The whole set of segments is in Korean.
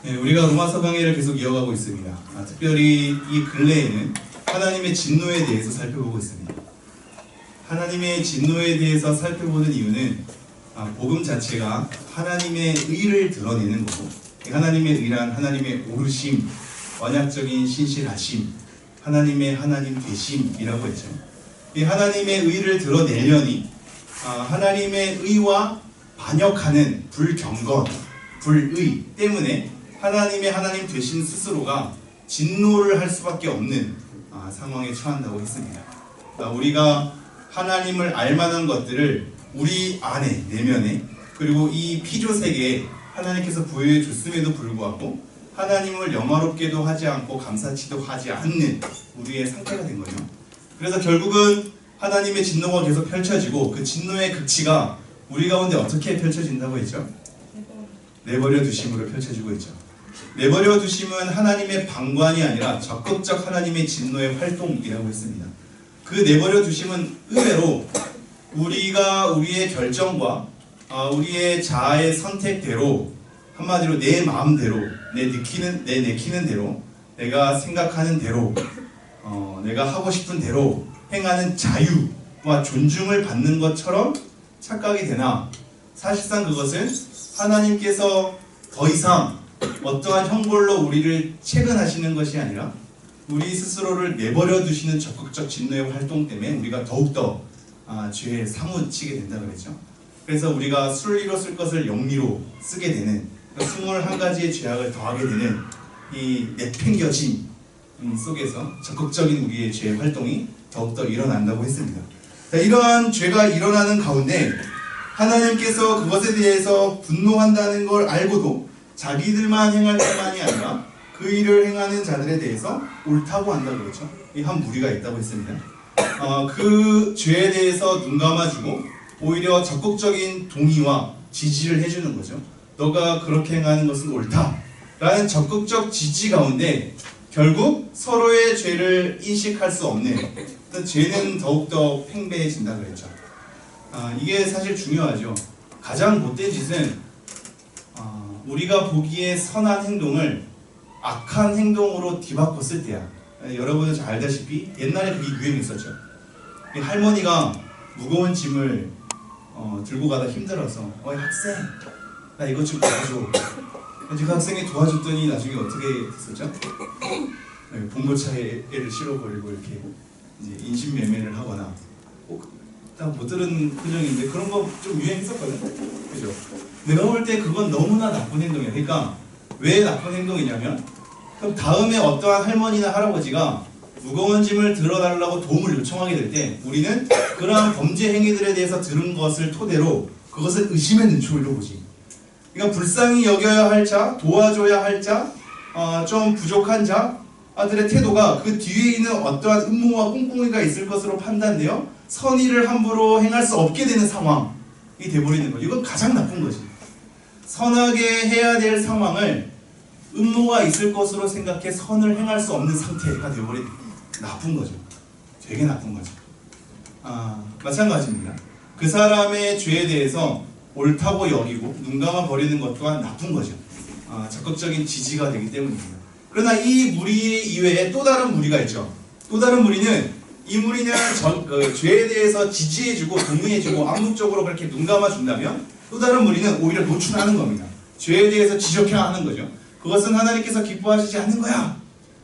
네, 우리가 로마서 강의를 계속 이어가고 있습니다. 특별히 이 근래에는 하나님의 진노에 대해서 살펴보고 있습니다. 하나님의 진노에 대해서 살펴보는 이유는 복음 자체가 하나님의 의를 드러내는 거고, 하나님의 의란 하나님의 오르심, 언약적인 신실하심, 하나님의 하나님 되심이라고 했죠. 이 하나님의 의를 드러내려니 하나님의 의와 반역하는 불경건, 불의 때문에 하나님의 하나님 되신 스스로가 진노를 할 수밖에 없는 상황에 처한다고 했습니다. 우리가 하나님을 알만한 것들을 우리 안에, 내면에, 그리고 이 피조세계에 하나님께서 부여해 줬음에도 불구하고 하나님을 영화롭게도 하지 않고 감사치도 하지 않는 우리의 상태가 된 거죠. 그래서 결국은 하나님의 진노가 계속 펼쳐지고, 그 진노의 극치가 우리 가운데 어떻게 펼쳐진다고 했죠? 내버려 두심으로 펼쳐지고 있죠. 내버려 두심은 하나님의 방관이 아니라 적극적 하나님의 진노의 활동이라고 했습니다. 그 내버려 두심은 의외로 우리가 우리의 결정과 우리의 자아의 선택대로, 한마디로 내 마음대로, 내 내키는 대로, 내가 생각하는 대로, 내가 하고 싶은 대로 행하는 자유와 존중을 받는 것처럼 착각이 되나, 사실상 그것은 하나님께서 더 이상 어떠한 형벌로 우리를 채근하시는 것이 아니라 우리 스스로를 내버려 두시는 적극적 진노의 활동 때문에 우리가 더욱더 죄에 사무치게 된다 그랬죠. 그래서 우리가 순리로 쓸 것을 영리로 쓰게 되는 21가지의 죄악을 더하게 되는 이 내팽겨짐 속에서 적극적인 우리의 죄 활동이 더욱더 일어난다고 했습니다. 이러한 죄가 일어나는 가운데 하나님께서 그것에 대해서 분노한다는 걸 알고도 자기들만 행할 뿐만이 아니라 그 일을 행하는 자들에 대해서 옳다고 한다고 그랬죠. 이 한 무리가 있다고 했습니다. 그 죄에 대해서 눈 감아주고 오히려 적극적인 동의와 지지를 해주는 거죠. 너가 그렇게 행하는 것은 옳다 라는 적극적 지지 가운데 결국 서로의 죄를 인식할 수 없는, 죄는 더욱더 팽배해진다 그랬죠. 이게 사실 중요하죠. 가장 못된 짓은 우리가 보기에 선한 행동을 악한 행동으로 뒤바꿨을 때야. 여러분은 잘 알다시피 옛날에 그게 유행했었죠. 할머니가 무거운 짐을 들고 가다 힘들어서 학생, 나 이것 좀 도와줘. 그 학생이 도와줬더니 나중에 어떻게 됐었죠? 봉고차에 애를 실어버리고 이렇게 이제 인신매매를 하거나, 딱 못 들은 표정인데 그런 거 좀 유행했었거든. 그죠? 내가 볼 때 그건 너무나 나쁜 행동이야. 그러니까 왜 나쁜 행동이냐면, 그럼 다음에 어떠한 할머니나 할아버지가 무거운 짐을 들어달라고 도움을 요청하게 될 때 우리는 그러한 범죄 행위들에 대해서 들은 것을 토대로 그것을 의심의 눈초리로 보지. 그러니까 불쌍히 여겨야 할 자, 도와줘야 할 자, 좀 부족한 자들의 태도가 그 뒤에 있는 어떠한 음모와 꿍꿍이가 있을 것으로 판단되어 선의를 함부로 행할 수 없게 되는 상황이 돼버리는 거죠. 이건 가장 나쁜 거지. 선하게 해야 될 상황을 음모가 있을 것으로 생각해 선을 행할 수 없는 상태가 되어버린, 나쁜 거죠. 되게 나쁜 거죠. 마찬가지입니다. 그 사람의 죄에 대해서 옳다고 여기고 눈 감아 버리는 것 또한 나쁜 거죠. 적극적인 지지가 되기 때문입니다. 그러나 이 무리 이외에 또 다른 무리가 있죠. 또 다른 무리는, 이 무리는 죄에 대해서 지지해주고 동의해주고 암묵적으로 그렇게 눈 감아준다면, 또 다른 무리는 오히려 노출하는 겁니다. 죄에 대해서 지적해야 하는 거죠. 그것은 하나님께서 기뻐하시지 않는 거야.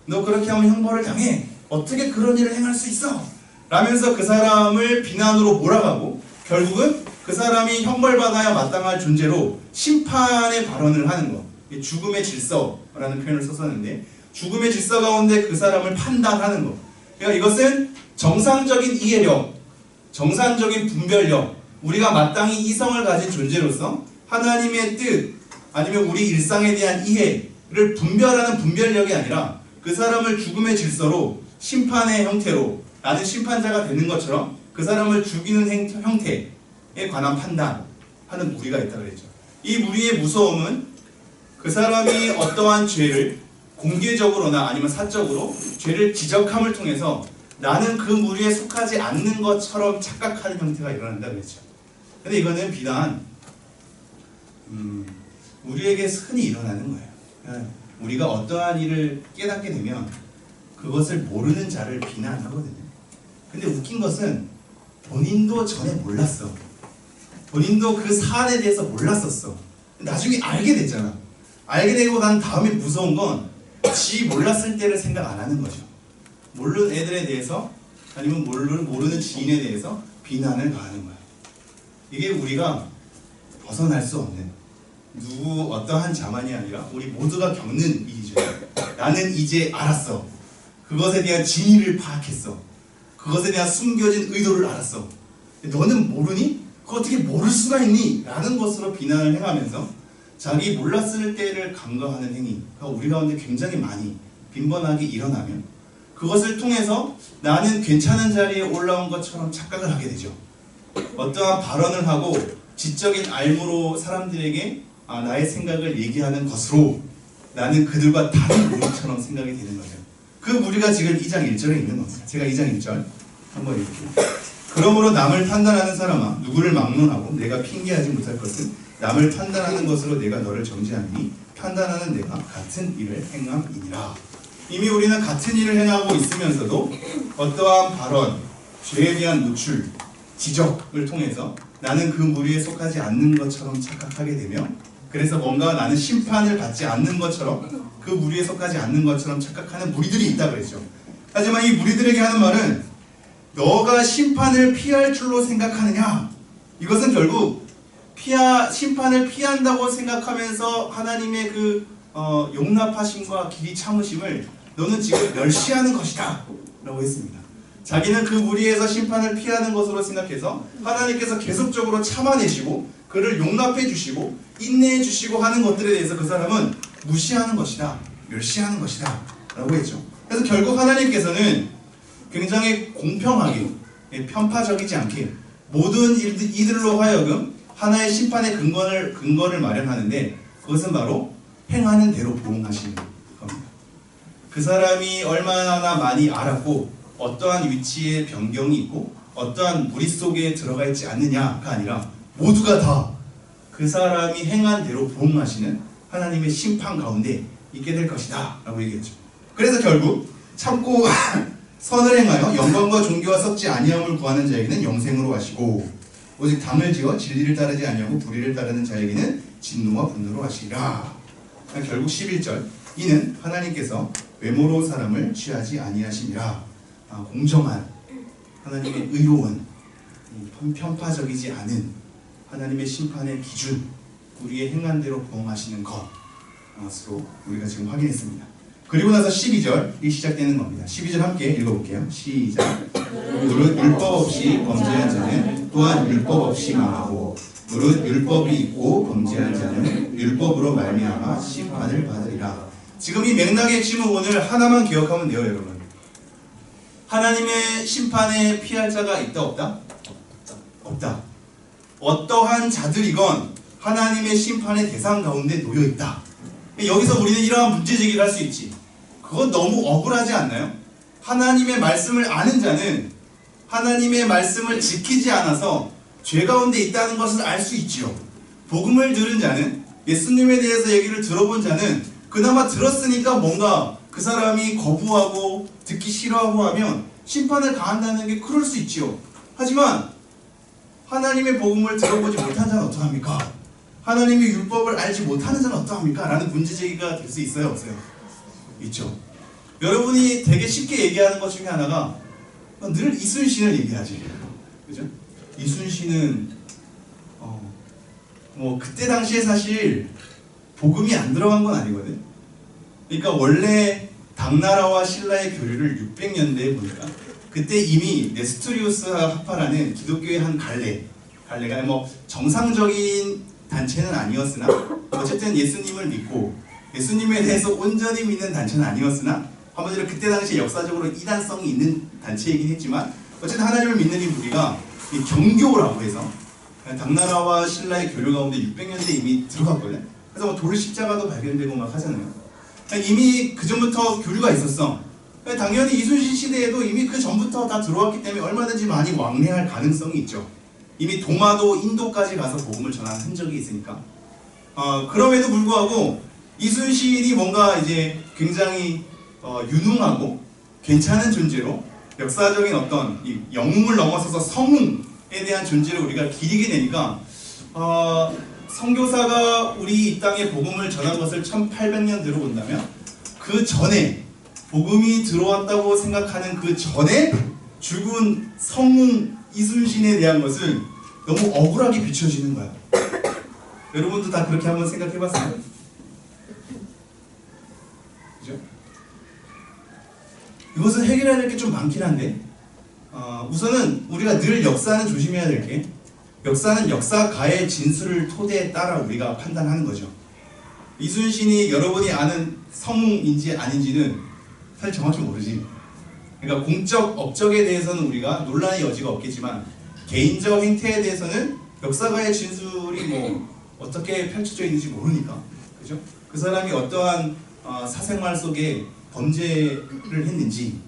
너 그렇게 하면 형벌을 당해. 어떻게 그런 일을 행할 수 있어? 라면서 그 사람을 비난으로 몰아가고, 결국은 그 사람이 형벌받아야 마땅할 존재로 심판의 발언을 하는 것. 죽음의 질서라는 표현을 썼었는데, 죽음의 질서 가운데 그 사람을 판단하는 것. 그러니까 이것은 정상적인 이해력, 정상적인 분별력, 우리가 마땅히 이성을 가진 존재로서 하나님의 뜻, 아니면 우리 일상에 대한 이해를 분별하는 분별력이 아니라 그 사람을 죽음의 질서로, 심판의 형태로, 나는 심판자가 되는 것처럼 그 사람을 죽이는 형태에 관한 판단하는 무리가 있다고 그랬죠. 이 무리의 무서움은 그 사람이 어떠한 죄를 공개적으로나 아니면 사적으로 죄를 지적함을 통해서 나는 그 무리에 속하지 않는 것처럼 착각하는 형태가 일어난다고 했죠. 근데 이거는 비단 우리에게 흔히 일어나는 거예요. 우리가 어떠한 일을 깨닫게 되면 그것을 모르는 자를 비난하거든요. 근데 웃긴 것은 본인도 전에 몰랐어. 본인도 그 사안에 대해서 몰랐었어. 나중에 알게 됐잖아. 알게 되고 난 다음에 무서운 건 지 몰랐을 때를 생각 안 하는 거죠. 모르는 애들에 대해서 아니면 모르는 지인에 대해서 비난을 가하는 거야. 이게 우리가 벗어날 수 없는 누구 어떠한 자만이 아니라 우리 모두가 겪는 일이죠. 나는 이제 알았어. 그것에 대한 진위를 파악했어. 그것에 대한 숨겨진 의도를 알았어. 너는 모르니? 그거 어떻게 모를 수가 있니? 라는 것으로 비난을 행하면서 자기 몰랐을 때를 간과하는 행위가 우리 가운데 굉장히 많이 빈번하게 일어나면 그것을 통해서 나는 괜찮은 자리에 올라온 것처럼 착각을 하게 되죠. 어떠한 발언을 하고 지적인 알무로 사람들에게 나의 생각을 얘기하는 것으로 나는 그들과 다른 무리처럼 생각이 되는 거죠. 그 무리가 지금 2장 1절에 있는 겁니다. 제가 2장 1절 한번 읽을게요. 그러므로 남을 판단하는 사람아 누구를 막론하고 내가 핑계하지 못할 것은 남을 판단하는 것으로 내가 너를 정죄하니 판단하는 내가 같은 일을 행함이니라. 이미 우리는 같은 일을 행하고 있으면서도 어떠한 발언, 죄에 대한 노출, 지적을 통해서 나는 그 무리에 속하지 않는 것처럼 착각하게 되며 그래서 뭔가 나는 심판을 받지 않는 것처럼 그 무리에 속하지 않는 것처럼 착각하는 무리들이 있다고 그랬죠. 하지만 이 무리들에게 하는 말은 너가 심판을 피할 줄로 생각하느냐? 이것은 결국 심판을 피한다고 생각하면서 하나님의 그 용납하심과 길이 참으심을 너는 지금 멸시하는 것이다 라고 했습니다. 자기는 그 무리에서 심판을 피하는 것으로 생각해서 하나님께서 계속적으로 참아내시고 그를 용납해 주시고 인내해 주시고 하는 것들에 대해서 그 사람은 무시하는 것이다, 멸시하는 것이다 라고 했죠. 그래서 결국 하나님께서는 굉장히 공평하게 편파적이지 않게 모든 이들로 하여금 하나의 심판의 근거를 마련하는데 그것은 바로 행하는 대로 보응하시는 겁니다. 그 사람이 얼마나 많이 알았고 어떠한 위치에 변경이 있고 어떠한 무리 속에 들어가 있지 않느냐가 아니라 모두가 다 그 사람이 행한 대로 보응하시는 하나님의 심판 가운데 있게 될 것이다 라고 얘기했죠. 그래서 결국 참고 선을 행하여 영광과 존귀와 썩지 아니함을 구하는 자에게는 영생으로 하시고 오직 담을 지어 진리를 따르지 아니하고 불의를 따르는 자에게는 진노와 분노로 하시리라. 결국 11절 이는 하나님께서 외모로 사람을 취하지 아니하심이라. 공정한 하나님의 의로운 편파적이지 않은 하나님의 심판의 기준 우리의 행한 대로 보응하시는 것으로 우리가 지금 확인했습니다. 그리고 나서 12절이 시작되는 겁니다. 12절 함께 읽어볼게요. 시작. 무릇 율법 없이 범죄한 자는 또한 율법 없이 망하고 무릇 율법이 있고 범죄한 자는 율법으로 말미암아 심판을 받으리라. 지금 이 맥락의 핵심은 오늘 하나만 기억하면 돼요, 여러분. 하나님의 심판에 피할 자가 있다 없다? 없다. 어떠한 자들이건 하나님의 심판의 대상 가운데 놓여있다. 여기서 우리는 이러한 문제제기를 할 수 있지. 그건 너무 억울하지 않나요? 하나님의 말씀을 아는 자는 하나님의 말씀을 지키지 않아서 죄 가운데 있다는 것을 알 수 있지요. 복음을 들은 자는 예수님에 대해서 얘기를 들어본 자는 그나마 들었으니까 뭔가 그 사람이 거부하고 듣기 싫어하고 하면 심판을 가한다는 게 그럴 수 있지요. 하지만 하나님의 복음을 들어보지 못한 자는 어떡합니까? 하나님의 율법을 알지 못하는 자는 어떡합니까? 라는 문제제기가 될 수 있어요, 없어요? 있죠. 여러분이 되게 쉽게 얘기하는 것 중에 하나가 늘 이순신을 얘기하지. 그죠? 이순신은 뭐 그때 당시에 사실 복음이 안 들어간 건 아니거든. 그러니까 원래 당나라와 신라의 교류를 600년대에 보니까 그때 이미 네스토리우스 학파라는 기독교의 한 갈래가 뭐 정상적인 단체는 아니었으나 어쨌든 예수님을 믿고 예수님에 대해서 온전히 믿는 단체는 아니었으나 한마디로 그때 당시 역사적으로 이단성이 있는 단체이긴 했지만 어쨌든 하나님을 믿는 이 무리가 이 경교라고 해서 당나라와 신라의 교류 가운데 600년대 이미 들어갔거든. 그래서 뭐 돌 십자가도 발견되고 막 하잖아요. 이미 그 전부터 교류가 있었어. 당연히 이순신 시대에도 이미 그 전부터 다 들어왔기 때문에 얼마든지 많이 왕래할 가능성이 있죠. 이미 동아도 인도까지 가서 복음을 전한 흔적이 있으니까. 그럼에도 불구하고 이순신이 뭔가 이제 굉장히 유능하고 괜찮은 존재로 역사적인 어떤 이 영웅을 넘어서서 성웅에 대한 존재를 우리가 기리게 되니까 선교사가 우리 이 땅에 복음을 전한 것을 1800년 들어본다면 그 전에 복음이 들어왔다고 생각하는 그 전에 죽은 성웅 이순신에 대한 것은 너무 억울하게 비춰지는 거야. 여러분도 다 그렇게 한번 생각해봤어요? 그죠? 이것은 해결해야 될 게 좀 많긴 한데 우선은 우리가 늘 역사는 조심해야 될 게 역사는 역사가의 진술을 토대에 따라 우리가 판단하는 거죠. 이순신이 여러분이 아는 성웅인지 아닌지는 사실 정확히 모르지. 그러니까 공적 업적에 대해서는 우리가 논란의 여지가 없겠지만 개인적 행태에 대해서는 역사가의 진술이 뭐 어떻게 펼쳐져 있는지 모르니까, 그죠? 그 사람이 어떠한 사생활 속에 범죄를 했는지,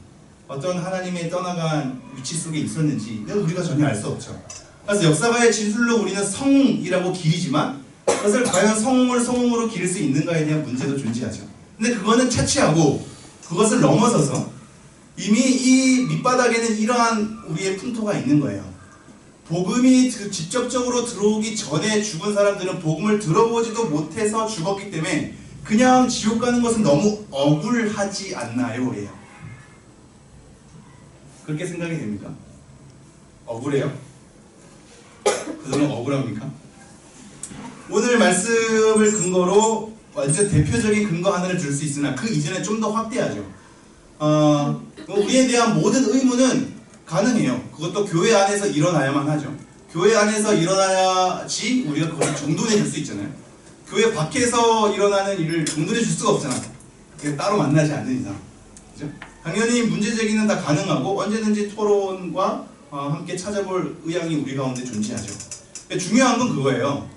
어떤 하나님의 떠나간 위치 속에 있었는지 우리가 전혀 알 수 없죠. 그래서 역사가의 진술로 우리는 성이라고 기리지만 그것을 과연 성을 성으로 기릴 수 있는가에 대한 문제도 존재하죠. 근데 그거는 차치하고 그것을 넘어서서 이미 이 밑바닥에는 이러한 우리의 풍토가 있는 거예요. 복음이 직접적으로 들어오기 전에 죽은 사람들은 복음을 들어보지도 못해서 죽었기 때문에 그냥 지옥 가는 것은 너무 억울하지 않나요? 예요. 그렇게 생각이 됩니까? 억울해요? 그들은 억울합니까? 오늘 말씀을 근거로 완전 대표적인 근거 하나를 들 수 있으나 그 이전에 좀 더 확대하죠. 우리에 대한 모든 의무는 가능해요. 그것도 교회 안에서 일어나야만 하죠. 교회 안에서 일어나야지 우리가 그것을 정돈해 줄 수 있잖아요. 교회 밖에서 일어나는 일을 정돈해 줄 수가 없잖아. 따로 만나지 않는 이상. 그죠? 당연히 문제 제기는 다 가능하고 언제든지 토론과 함께 찾아볼 의향이 우리 가운데 존재하죠. 중요한 건 그거예요.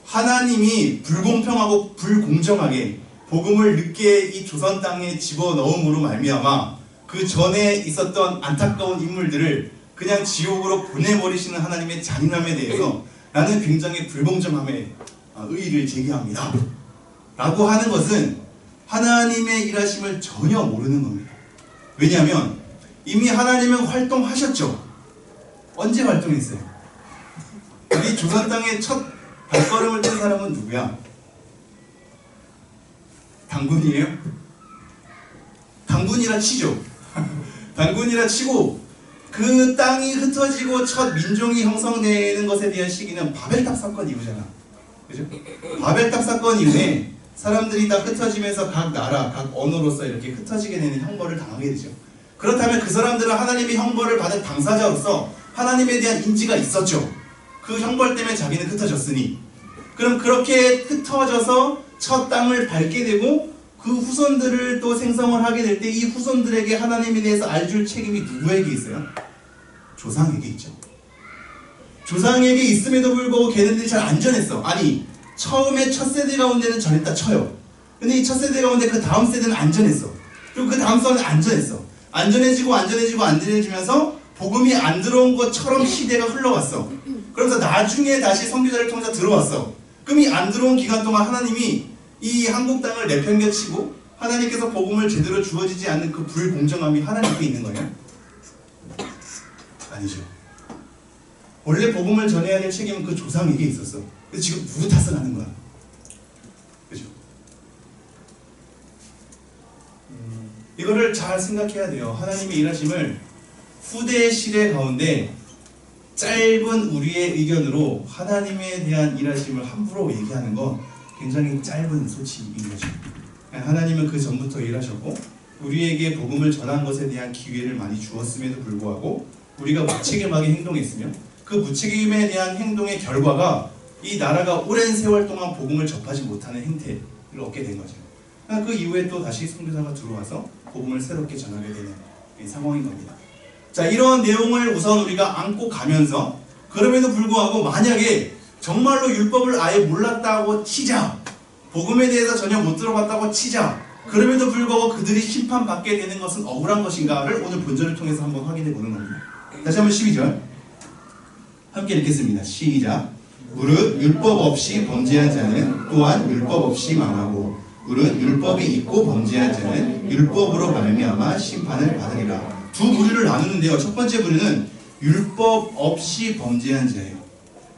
하나님이 불공평하고 불공정하게 복음을 늦게 이 조선 땅에 집어넣음으로 말미암아 그 전에 있었던 안타까운 인물들을 그냥 지옥으로 보내버리시는 하나님의 잔인함에 대해서 나는 굉장히 불공정함에 의의를 제기합니다. 라고 하는 것은 하나님의 일하심을 전혀 모르는 겁니다. 왜냐하면 이미 하나님은 활동하셨죠. 언제 활동했어요? 우리 조선 땅에 첫 발걸음을 뗀 사람은 누구야? 당군이에요? 당군이라 치죠. 당군이라 치고 그 땅이 흩어지고 첫 민족이 형성되는 것에 대한 시기는 바벨탑 사건 이후잖아. 그죠? 바벨탑 사건 이후에 사람들이 다 흩어지면서 각 나라, 각 언어로서 이렇게 흩어지게 되는 형벌을 당하게 되죠. 그렇다면 그 사람들은 하나님의 형벌을 받은 당사자로서 하나님에 대한 인지가 있었죠. 그 형벌 때문에 자기는 흩어졌으니. 그럼 그렇게 흩어져서 첫 땅을 밟게 되고 그 후손들을 또 생성을 하게 될 때 이 후손들에게 하나님에 대해서 알줄 책임이 누구에게 있어요? 조상에게 있죠. 조상에게 있음에도 불구하고 걔네들이 잘 안전했어. 아니 처음에 첫 세대 가운데는 전했다 쳐요. 근데 이 첫 세대 가운데 그 다음 세대는 안전했어. 그리고 그 다음 세대는 안전했어. 안전해지면서 복음이 안 들어온 것처럼 시대가 흘러왔어. 그러면서 나중에 다시 선교사를 통해서 들어왔어. 그럼 이 안 들어온 기간 동안 하나님이 이 한국 땅을 내팽개치고 하나님께서 복음을 제대로 주어지지 않는 그 불공정함이 하나님께 있는 거예요? 아니죠. 원래 복음을 전해야 될 책임은 그 조상에게 있었어. 그래서 지금 누구 탓을 하는 거야? 그죠? 이거를 잘 생각해야 돼요. 하나님의 일하심을 후대의 시대 가운데 짧은 우리의 의견으로 하나님에 대한 일하심을 함부로 얘기하는 건 굉장히 짧은 소치인 거죠. 하나님은 그 전부터 일하셨고 우리에게 복음을 전한 것에 대한 기회를 많이 주었음에도 불구하고 우리가 무책임하게 행동했으며 그 무책임에 대한 행동의 결과가 이 나라가 오랜 세월 동안 복음을 접하지 못하는 행태를 얻게 된 거죠. 그 이후에 또 다시 선교사가 들어와서 복음을 새롭게 전하게 되는 상황인 겁니다. 자, 이런 내용을 우선 우리가 안고 가면서 그럼에도 불구하고 만약에 정말로 율법을 아예 몰랐다고 치자, 복음에 대해서 전혀 못 들어봤다고 치자, 그럼에도 불구하고 그들이 심판받게 되는 것은 억울한 것인가를 오늘 본절을 통해서 한번 확인해 보는 겁니다. 다시 한번 12절 함께 읽겠습니다. 시작. 무릇 율법 없이 범죄한 자는 또한 율법 없이 망하고 율법이 있고 범죄한 자는 율법으로 말미암아 심판을 받으리라. 두 부류를 나누는데요. 첫 번째 부류는 율법 없이 범죄한 자예요.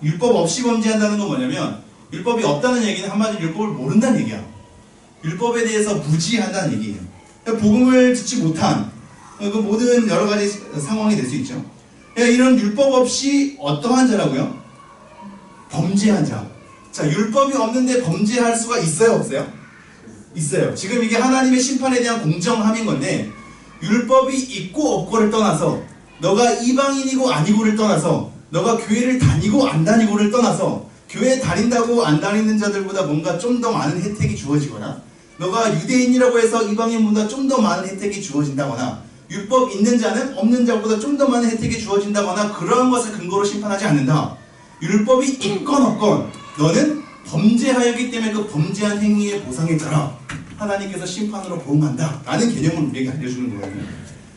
율법 없이 범죄한다는 건 뭐냐면 율법이 없다는 얘기는 한마디로 율법을 모른다는 얘기야. 율법에 대해서 무지한다는 얘기예요. 복음을 듣지 못한 그 모든 여러 가지 상황이 될 수 있죠. 이런 율법 없이 어떠한 자라고요? 범죄한 자. 자, 율법이 없는데 범죄할 수가 있어요, 없어요? 있어요. 지금 이게 하나님의 심판에 대한 공정함인 건데 율법이 있고 없고를 떠나서 너가 이방인이고 아니고를 떠나서 너가 교회를 다니고 안 다니고를 떠나서 교회 다닌다고 안 다니는 자들보다 뭔가 좀 더 많은 혜택이 주어지거나 너가 유대인이라고 해서 이방인보다 좀 더 많은 혜택이 주어진다거나 율법 있는 자는 없는 자보다 좀 더 많은 혜택이 주어진다거나 그러한 것을 근거로 심판하지 않는다. 율법이 있건 없건 너는 범죄하였기 때문에 그 범죄한 행위의 보상에 따라 하나님께서 심판으로 보응한다 라는 개념을 우리에게 알려주는 거예요.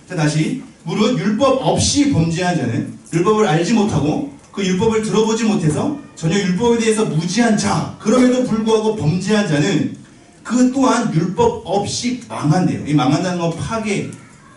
자, 다시 무릇 율법 없이 범죄한 자는 율법을 알지 못하고 그 율법을 들어보지 못해서 전혀 율법에 대해서 무지한 자, 그럼에도 불구하고 범죄한 자는 그 또한 율법 없이 망한대요. 이 망한다는 건 파괴,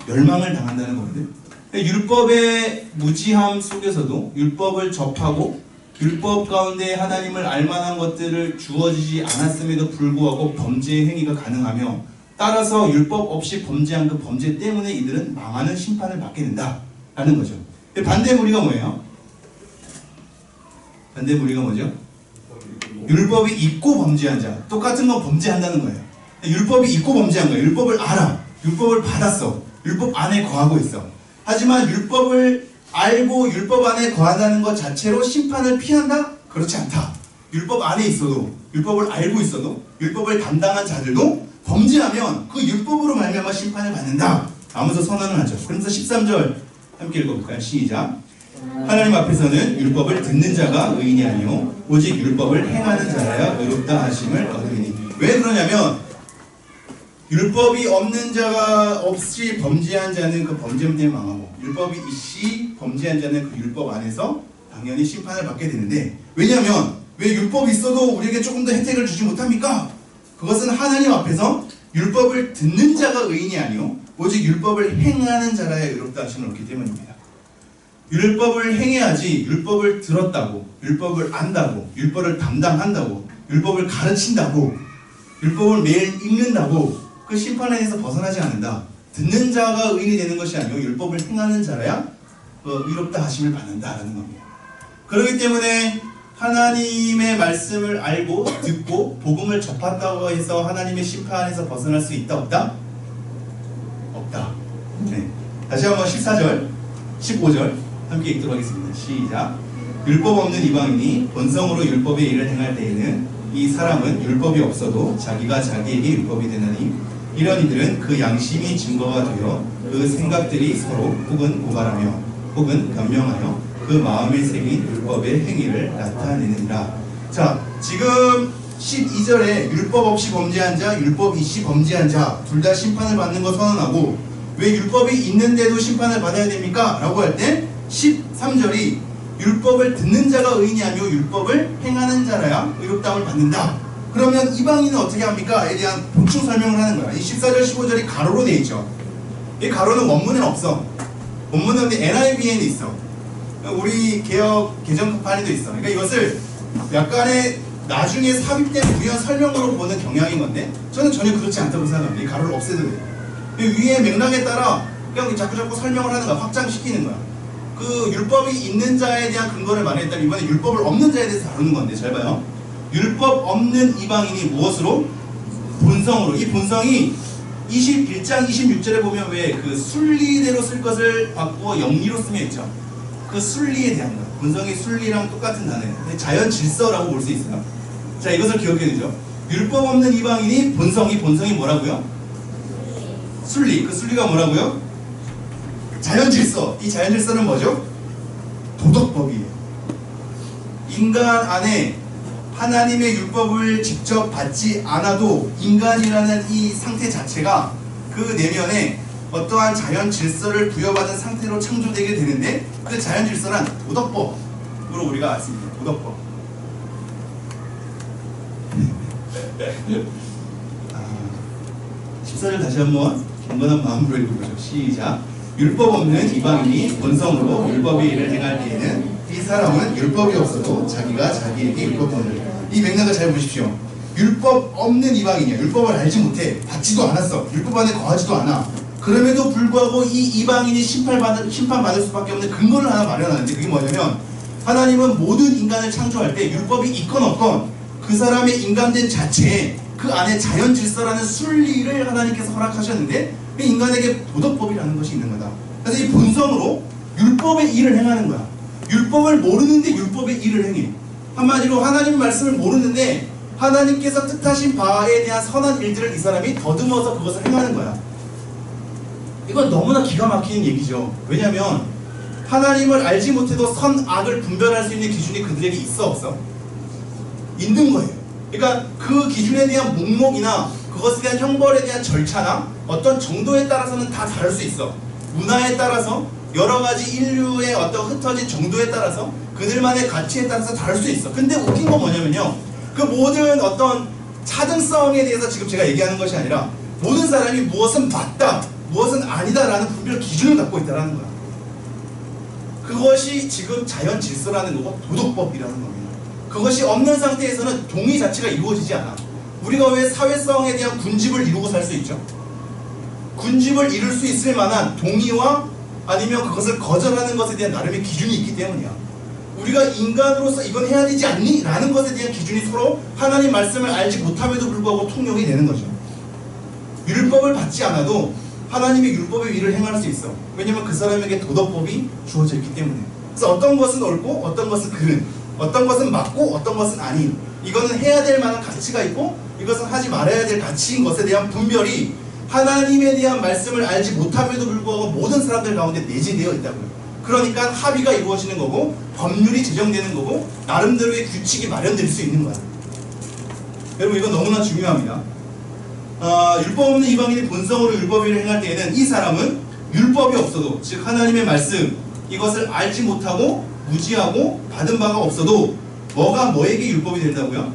멸망을 당한다는 거거든요. 율법의 무지함 속에서도 율법을 접하고 율법 가운데 하나님을 알만한 것들을 주어지지 않았음에도 불구하고 범죄의 행위가 가능하며 따라서 율법 없이 범죄한 그 범죄 때문에 이들은 망하는 심판을 받게 된다라는 거죠. 반대 무리가 뭐예요? 반대 무리가 뭐죠? 율법이 있고 범죄한 자. 똑같은 건 범죄한다는 거예요. 율법이 있고 범죄한 거예요. 율법을 알아. 율법을 받았어. 율법 안에 거하고 있어. 하지만 율법을 알고 율법 안에 거한다는 것 자체로 심판을 피한다? 그렇지 않다. 율법 안에 있어도, 율법을 알고 있어도, 율법을 담당한 자들도 범죄하면 그 율법으로 말미암아 심판을 받는다 하면서 선언을 하죠. 그러면서 13절 함께 읽어볼까요? 시작. 하나님 앞에서는 율법을 듣는 자가 의인이 아니요 오직 율법을 행하는 자라야 의롭다 하심을 얻으리니. 왜 그러냐면 율법이 없는 자가 없이 범죄한 자는 그 범죄 때문에 망하고 율법이 있이 범죄한 자는 그 율법 안에서 당연히 심판을 받게 되는데, 왜냐하면 왜 율법이 있어도 우리에게 조금 더 혜택을 주지 못합니까? 그것은 하나님 앞에서 율법을 듣는 자가 의인이 아니요 오직 율법을 행하는 자라야 의롭다 하심을 얻기 때문입니다. 율법을 행해야지 율법을 들었다고, 율법을 안다고, 율법을 담당한다고, 율법을 가르친다고, 율법을 매일 읽는다고 그 심판에서 벗어나지 않는다. 듣는 자가 의인이 되는 것이 아니고 율법을 행하는 자라야 의롭다 하심을 받는다라는 겁니다. 그렇기 때문에 하나님의 말씀을 알고 듣고 복음을 접한다고 해서 하나님의 심판에서 벗어날 수 있다 없다? 없다. 네. 다시 한번 14절 15절 함께 읽도록 하겠습니다. 시작. 율법 없는 이방인이 본성으로 율법의 일을 행할 때에는 이 사람은 율법이 없어도 자기가 자기에게 율법이 되나니 이런 이들은 그 양심이 증거가 되어 그 생각들이 서로 혹은 고발하며 혹은 변명하여 그 마음에 새긴 율법의 행위를 나타내느니라. 자, 지금 12절에 율법 없이 범죄한 자, 율법 있이 범죄한 자 둘 다 심판을 받는 거 선언하고, 왜 율법이 있는데도 심판을 받아야 됩니까? 라고 할 때 13절이 율법을 듣는 자가 의인이 아니요 율법을 행하는 자라야 의롭다함을 받는다. 그러면 이방인은 어떻게 합니까? 에 대한 보충 설명을 하는 거야. 이 14절 15절이 가로로 되어 있죠. 이 가로는 원문에는 없어. 원문은 근데 NIV에는 있어. 우리 개혁 개정판에도 있어. 그러니까 이것을 약간의 나중에 삽입된 부연 설명으로 보는 경향인 건데 저는 전혀 그렇지 않다고 생각합니다. 이 가로를 없애도 돼요. 위에 맥락에 따라 그냥 자꾸 설명을 하는 거야. 확장시키는 거야. 그 율법이 있는 자에 대한 근거를 말했다면 이번에 율법을 없는 자에 대해서 다루는 건데, 잘 봐요. 율법 없는 이방인이 무엇으로? 본성으로. 이 본성이 21장 26절에 보면 왜 그 순리대로 쓸 것을 바꾸어 영리로 쓰며 있죠. 그 순리에 대한 거. 본성이 순리랑 똑같은 단어예요. 자연 질서라고 볼 수 있어요. 자, 이것을 기억해야 되죠. 율법 없는 이방인이 본성이 뭐라고요? 순리. 그 순리가 뭐라고요? 자연 질서. 이 자연 질서는 뭐죠? 도덕법이에요. 인간 안에 하나님의 율법을 직접 받지 않아도 인간이라는 이 상태 자체가 그 내면에 어떠한 자연 질서를 부여받은 상태로 창조되게 되는데, 그 자연 질서는 도덕법으로 우리가 알습니다. 도덕법. 14절 다시 한번 경건한 마음으로 읽어보죠. 시작. 율법 없는 이방인이 본성으로 율법의 일을 행할 때에는 이 사람은 율법이 없어도 자기가 자기에게 율법을 얻는다. 이 맥락을 잘 보십시오. 율법 없는 이방인이야. 율법을 알지 못해. 받지도 않았어. 율법 안에 거하지도 않아. 그럼에도 불구하고 이 이방인이 심판받을 수밖에 없는 근거를 하나 마련하는데, 그게 뭐냐면 하나님은 모든 인간을 창조할 때 율법이 있건 없건 그 사람의 인간된 자체에 그 안에 자연 질서라는 순리를 하나님께서 허락하셨는데, 그 인간에게 도덕법이라는 것이 있는 거다. 그래서 이 본성으로 율법의 일을 행하는 거야. 율법을 모르는데 율법의 일을 행해. 한마디로 하나님 말씀을 모르는데 하나님께서 뜻하신 바에 대한 선한 일들을 이 사람이 더듬어서 그것을 행하는 거야. 이건 너무나 기가 막히는 얘기죠. 왜냐하면 하나님을 알지 못해도 선악을 분별할 수 있는 기준이 그들에게 있어 없어? 있는 거예요. 그러니까 그 기준에 대한 목록이나 그것에 대한 형벌에 대한 절차나 어떤 정도에 따라서는 다 다를 수 있어. 문화에 따라서 여러 가지 인류의 어떤 흩어진 정도에 따라서 그들만의 가치에 따라서 다를 수 있어. 근데 웃긴 건 뭐냐면요, 그 모든 어떤 차등성에 대해서 지금 제가 얘기하는 것이 아니라 모든 사람이 무엇은 맞다, 무엇은 아니다라는 분별 기준을 갖고 있다는 거야. 그것이 지금 자연 질서라는 거고 도덕법이라는 겁니다. 그것이 없는 상태에서는 동의 자체가 이루어지지 않아. 우리가 왜 사회성에 대한 군집을 이루고 살 수 있죠? 군집을 이룰 수 있을 만한 동의와 아니면 그것을 거절하는 것에 대한 나름의 기준이 있기 때문이야. 우리가 인간으로서 이건 해야 되지 않니? 라는 것에 대한 기준이 서로 하나님 말씀을 알지 못함에도 불구하고 통용이 되는 거죠. 율법을 받지 않아도 하나님의 율법의 일을 행할 수 있어. 왜냐면 그 사람에게 도덕법이 주어져 있기 때문에. 그래서 어떤 것은 옳고 어떤 것은 그른, 어떤 것은 맞고 어떤 것은 아닌, 이거는 해야 될 만한 가치가 있고 이것은 하지 말아야 될 가치인 것에 대한 분별이 하나님에 대한 말씀을 알지 못함에도 불구하고 모든 사람들 가운데 내재되어 있다고요. 그러니까 합의가 이루어지는 거고 법률이 제정되는 거고 나름대로의 규칙이 마련될 수 있는 거야. 여러분, 이건 너무나 중요합니다. 율법 없는 이방인이 본성으로 율법을 행할 때에는 이 사람은 율법이 없어도, 즉 하나님의 말씀 이것을 알지 못하고 무지하고 받은 바가 없어도 뭐가 뭐에게 율법이 된다고요?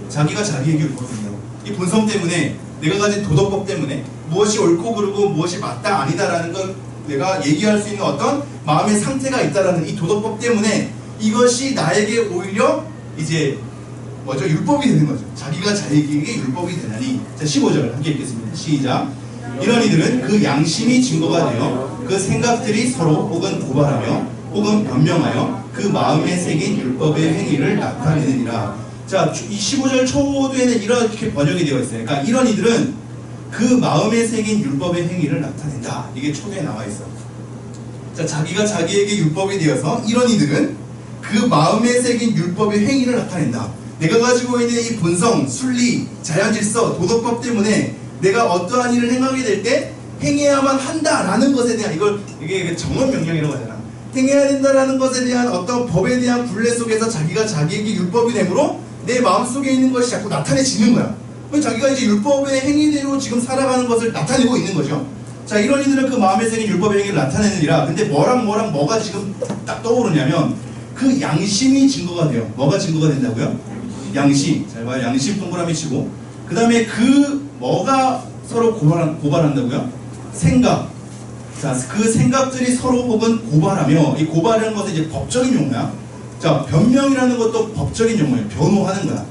자기가 자기에게 율법이 된다고. 이 본성 때문에, 내가 가진 도덕법 때문에 무엇이 옳고 그르고 무엇이 맞다 아니다라는 걸 내가 얘기할 수 있는 어떤 마음의 상태가 있다라는 이 도덕법 때문에 이것이 나에게 오히려 이제 뭐죠? 율법이 되는 거죠. 자기가 자기에게 율법이 되나니. 자, 15절 함께 읽겠습니다. 시작. 이런 이들은 그 양심이 증거가 되어 그 생각들이 서로 혹은 고발하며 혹은 변명하여 그 마음에 새긴 율법의 행위를 나타내느니라. 자, 이 15절 초두에는 이렇게 번역이 되어 있어요. 그러니까 이런 이들은 그 마음에 새긴 율법의 행위를 나타낸다. 이게 초두에 나와 있어. 자, 자기가 자기에게 율법이 되어서 이런 이들은 그 마음에 새긴 율법의 행위를 나타낸다. 내가 가지고 있는 이 본성, 순리, 자연질서, 도덕법 때문에 내가 어떠한 일을 행하게 될 때 행해야만 한다라는 것에 대한, 이게 정언 명령이라고 하잖아. 행해야 된다라는 것에 대한 어떤 법에 대한 굴레 속에서 자기가 자기에게 율법이 되므로 내 마음속에 있는 것이 자꾸 나타내지는 거야. 자기가 이제 율법의 행위대로 지금 살아가는 것을 나타내고 있는 거죠. 자, 이런 이들은 그 마음에 새긴 율법의 행위를 나타내느니라. 근데 뭐가 지금 딱 떠오르냐면 그 양심이 증거가 돼요. 뭐가 증거가 된다고요? 양심. 잘 봐요. 양심 동그라미 치고, 그 다음에 그 뭐가 서로 고발한다고요? 생각. 자, 그 생각들이 서로 혹은 고발하며, 이 고발하는 것은 이제 법적인 용어야. 자, 변명이라는 것도 법적인 용어예요. 변호하는 거야.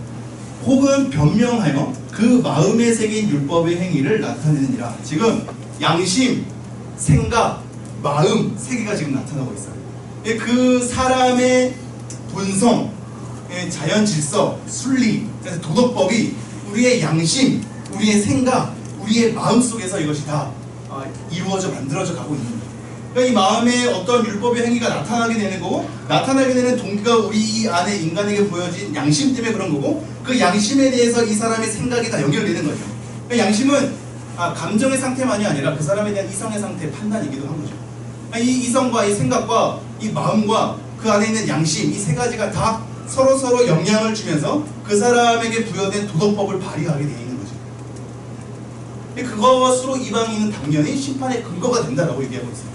혹은 변명하여 그 마음에 새긴 율법의 행위를 나타내느니라. 지금 양심, 생각, 마음 세 개가 지금 나타나고 있어요. 그 사람의 본성, 자연 질서, 순리, 그래서 도덕법이 우리의 양심, 우리의 생각, 우리의 마음 속에서 이것이 다 이루어져 만들어져 가고 있는 거예요. 그러니까 이 마음에 어떤 율법의 행위가 나타나게 되는 거고, 나타나게 되는 동기가 우리 이 안에 인간에게 보여진 양심 때문에 그런 거고, 그 양심에 대해서 이 사람의 생각이 다 연결되는 거죠. 그러니까 양심은 감정의 상태만이 아니라 그 사람에 대한 이성의 상태 판단이기도 한 거죠. 그러니까 이 이성과 이 생각과 이 마음과 그 안에 있는 양심, 이 세 가지가 다 서로 영향을 주면서 그 사람에게 부여된 도덕법을 발휘하게 되어 있는 거죠. 그것으로 이방인은 당연히 심판의 근거가 된다라고 얘기하고 있어요.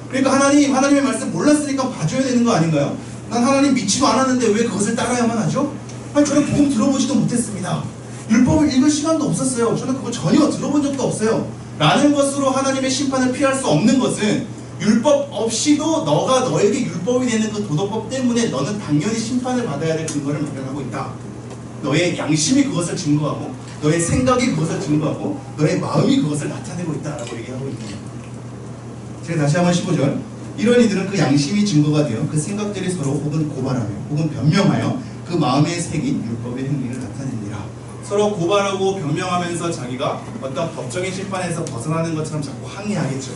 그러니까 하나님의 말씀 몰랐으니까 봐줘야 되는 거 아닌가요? 난 하나님 믿지도 않았는데 왜 그것을 따라야만 하죠? 아니, 저는 복음 들어보지도 못했습니다. 율법을 읽을 시간도 없었어요. 저는 그거 전혀 들어본 적도 없어요. 라는 것으로 하나님의 심판을 피할 수 없는 것은 율법 없이도 너가 너에게 율법이 되는 그 도덕법 때문에 너는 당연히 심판을 받아야 될 근거를 마련하고 있다. 너의 양심이 그것을 증거하고 너의 생각이 그것을 증거하고 너의 마음이 그것을 나타내고 있다라고 얘기하고 있는 거예요. 제가 다시 한번 15절. 이런 이들은 그 양심이 증거가 되어 그 생각들이 서로 혹은 고발하며 혹은 변명하여 그 마음에 새긴 율법의 행위를 나타내니라. 서로 고발하고 변명하면서 자기가 어떤 법적인 심판에서 벗어나는 것처럼 자꾸 항의하겠죠.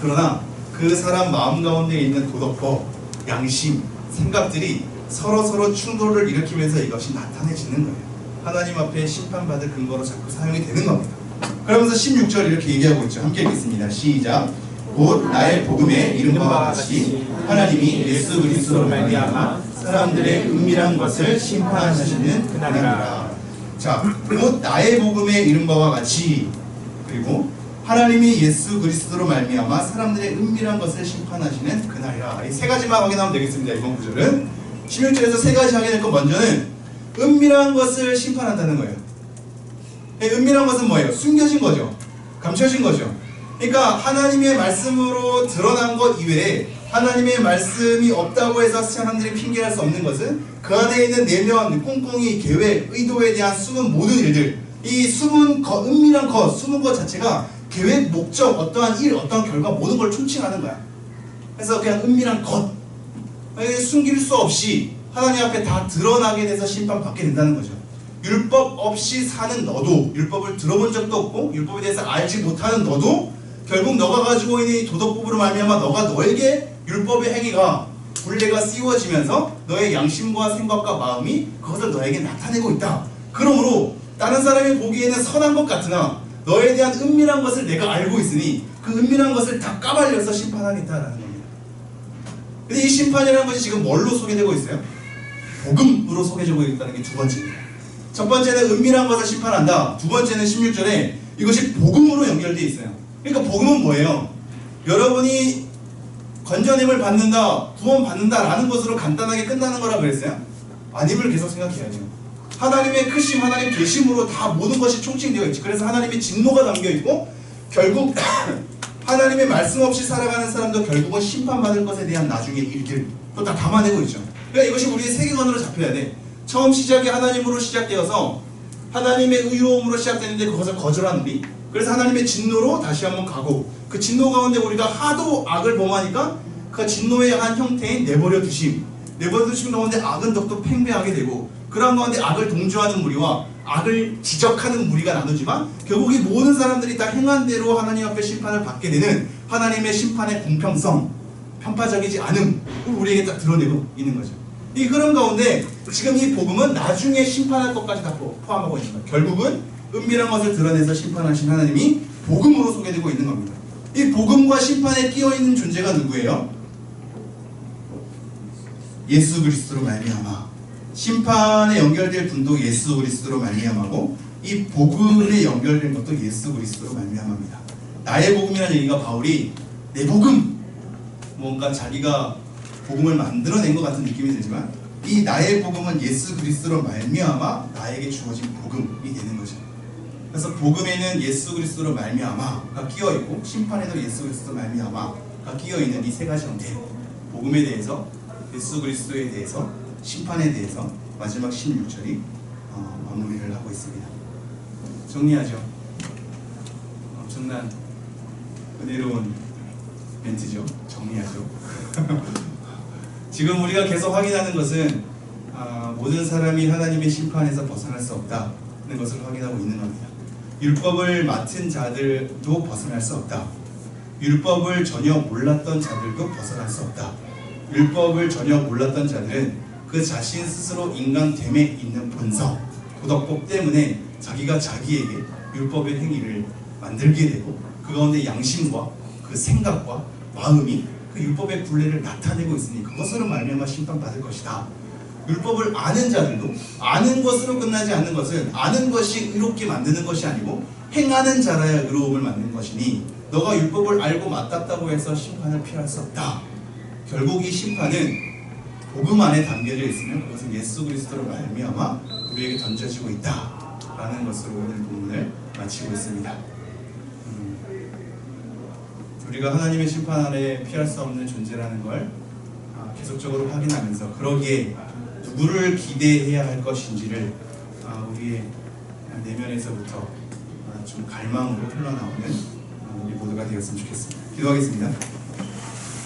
그러나 그 사람 마음 가운데 있는 도덕법, 양심, 생각들이 서로 충돌을 일으키면서 이것이 나타내지는 거예요. 하나님 앞에 심판받을 근거로 자꾸 사용이 되는 겁니다. 그러면서 16절 이렇게 얘기하고 있죠. 함께 읽겠습니다. 시작. 곧 나의 복음에 이른 바와 같이 하나님이 예수 그리스도로 말미암아 사람들의 은밀한 것을 심판하시는 그날이라. 자, 곧 나의 복음에 이른 바와 같이, 그리고 하나님이 예수 그리스도로 말미암아 사람들의 은밀한 것을 심판하시는 그날이라. 이 세 가지만 확인하면 되겠습니다. 이번 구절은 16절에서 세 가지 확인할 것. 먼저는 은밀한 것을 심판한다는 거예요. 은밀한 것은 뭐예요? 숨겨진 거죠. 감춰진 거죠. 그러니까 하나님의 말씀으로 드러난 것 이외에 하나님의 말씀이 없다고 해서 사람들이 핑계할 수 없는 것은 그 안에 있는 내면, 꿍꿍이, 계획, 의도에 대한 숨은 모든 일들, 이 숨은 것, 은밀한 것, 숨은 것 자체가 계획, 목적, 어떠한 일, 어떠한 결과 모든 걸 총칭하는 거야. 그래서 그냥 은밀한 것, 숨길 수 없이 하나님 앞에 다 드러나게 돼서 심판받게 된다는 거죠. 율법 없이 사는 너도, 율법을 들어본 적도 없고 율법에 대해서 알지 못하는 너도 결국 너가 가지고 있는 이 도덕법으로 말미암아 너가 너에게 율법의 행위가 굴레가 씌워지면서 너의 양심과 생각과 마음이 그것을 너에게 나타내고 있다. 그러므로 다른 사람이 보기에는 선한 것 같으나 너에 대한 은밀한 것을 내가 알고 있으니 그 은밀한 것을 다 까발려서 심판하겠다라는 겁니다. 근데 이 심판이라는 것이 지금 뭘로 소개되고 있어요? 복음으로 소개되고 있다는 게 두 번째입니다. 첫 번째는 은밀한 것을 심판한다. 두 번째는 16절에 이것이 복음으로 연결되어 있어요. 그러니까 복음은 뭐예요? 여러분이 건전함을 받는다, 구원 받는다라는 것으로 간단하게 끝나는 거라 그랬어요? 아님을 계속 생각해야죠. 하나님의 크심, 하나님 계심으로 다 모든 것이 총칭되어 있지. 그래서 하나님의 진노가 담겨 있고 결국 하나님의 말씀 없이 살아가는 사람도 결국은 심판받을 것에 대한 나중의 일들 또 다 담아내고 있죠. 그러니까 이것이 우리의 세계관으로 잡혀야 돼. 처음 시작이 하나님으로 시작되어서 하나님의 의로움으로 시작되는데 그것을 거절한 우리, 그래서 하나님의 진노로 다시 한번 가고 그 진노 가운데 우리가 하도 악을 범하니까 그 진노의 한 형태인 내버려 두심 가운데 악은 더욱더 팽배하게 되고 그런 가운데 악을 동조하는 무리와 악을 지적하는 무리가 나누지만 결국 이 모든 사람들이 다 행한 대로 하나님 앞에 심판을 받게 되는 하나님의 심판의 공평성, 편파적이지 않음을 우리에게 딱 드러내고 있는 거죠. 이 흐름 가운데 지금 이 복음은 나중에 심판할 것까지 다 포함하고 있는 거예요. 결국은 은밀한 것을 드러내서 심판하신 하나님이 복음으로 소개되고 있는 겁니다. 이 복음과 심판에 끼어있는 존재가 누구예요? 예수 그리스도로 말미암아. 심판에 연결될 분도 예수 그리스도로 말미암아고 이 복음에 연결된 것도 예수 그리스도로 말미암아입니다. 나의 복음이라는 얘기가 바울이 내 복음, 뭔가 자기가 복음을 만들어낸 것 같은 느낌이 들지만 이 나의 복음은 예수 그리스도로 말미암아 나에게 주어진 복음이 되는 거죠. 그래서 복음에는 예수 그리스도로 말미암아가 끼어있고 심판에도 예수 그리스도로 말미암아가 끼어있는 이 세 가지 형태, 복음에 대해서, 예수 그리스도에 대해서, 심판에 대해서 마지막 16절이 마무리를 하고 있습니다. 정리하죠. 엄청난 은혜로운 멘트죠. 정리하죠. 지금 우리가 계속 확인하는 것은 모든 사람이 하나님의 심판에서 벗어날 수 없다는 것을 확인하고 있는 겁니다. 율법을 맡은 자들도 벗어날 수 없다. 율법을 전혀 몰랐던 자들도 벗어날 수 없다. 율법을 전혀 몰랐던 자들은 그 자신 스스로 인간됨에 있는 본성, 도덕법 때문에 자기가 자기에게 율법의 행위를 만들게 되고 그 가운데 양심과 그 생각과 마음이 그 율법의 굴레를 나타내고 있으니 그것으로 말미암아 심판받을 것이다. 율법을 아는 자들도 아는 것으로 끝나지 않는 것은 아는 것이 의롭게 만드는 것이 아니고 행하는 자라야 의로움을 만드는 것이니 너가 율법을 알고 맡았다고 해서 심판을 피할 수 없다. 결국 이 심판은 복음 안에 담겨져 있으면 그것은 예수 그리스도로 말미암아 우리에게 던져지고 있다 라는 것으로 오늘 본문을 마치고 있습니다. 우리가 하나님의 심판 아래 피할 수 없는 존재라는 걸 계속적으로 확인하면서 그러기에 누구를 기대해야 할 것인지를 우리의 내면에서부터 좀 갈망으로 흘러나오는 우리 모두가 되었으면 좋겠습니다. 기도하겠습니다.